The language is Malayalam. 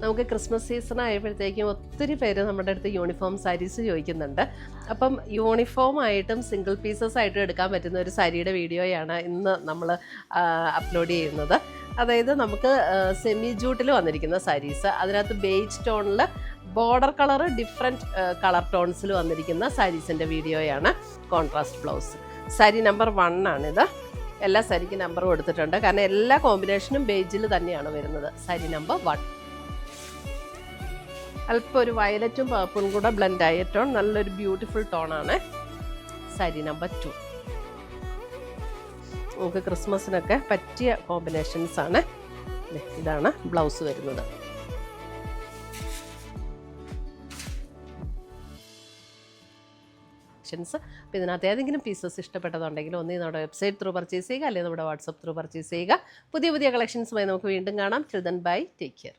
നമുക്ക് ക്രിസ്മസ് സീസൺ ആയപ്പോഴത്തേക്കും ഒത്തിരി പേര് നമ്മുടെ അടുത്ത് യൂണിഫോം സാരീസ് ചോദിക്കുന്നുണ്ട്. അപ്പം യൂണിഫോം ആയിട്ടും സിംഗിൾ പീസസ് ആയിട്ടും എടുക്കാൻ പറ്റുന്ന ഒരു സാരിയുടെ വീഡിയോയാണ് ഇന്ന് നമ്മൾ അപ്ലോഡ് ചെയ്യുന്നത്. അതായത് നമുക്ക് സെമി ജൂട്ടിൽ വന്നിരിക്കുന്ന സാരീസ്, അതിനകത്ത് ബേജ് ടോണിൽ ബോർഡർ കളർ ഡിഫറെൻറ്റ് കളർ ടോൺസിൽ വന്നിരിക്കുന്ന സാരീസിൻ്റെ വീഡിയോയാണ്. Contrast blouse. സാരി നമ്പർ 1 ആണിത്. എല്ലാ സാരിക്കും നമ്പർ കൊടുത്തിട്ടുണ്ട്, കാരണം എല്ലാ കോമ്പിനേഷനും ബേജിൽ തന്നെയാണ് വരുന്നത്. സാരി നമ്പർ 1 അല്പം ഒരു വയലറ്റും പർപ്പിളും കൂടെ ബ്ലെൻഡ് ആയ ടോൺ, നല്ലൊരു ബ്യൂട്ടിഫുൾ ടോണാണ്. സാരി നമ്പർ 2 നമുക്ക് ക്രിസ്മസിനൊക്കെ പറ്റിയ കോമ്പിനേഷൻസ് ആണ്. ഇതാണ് ബ്ലൗസ് വരുന്നത്. അപ്പോൾ ഇതിനകത്ത് ഏതെങ്കിലും പീസസ് ഇഷ്ടപ്പെട്ടതുണ്ടെങ്കിൽ ഒന്നീ നമ്മുടെ വെബ്സൈറ്റ് ത്രൂ പർച്ചേസ് ചെയ്യുക, അല്ലെങ്കിൽ നമ്മുടെ വാട്സപ്പ് ത്രൂ പർച്ചേസ് ചെയ്യുക. പുതിയ കളക്ഷൻസുമായി നമുക്ക് വീണ്ടും കാണാം. Till then bye, take care.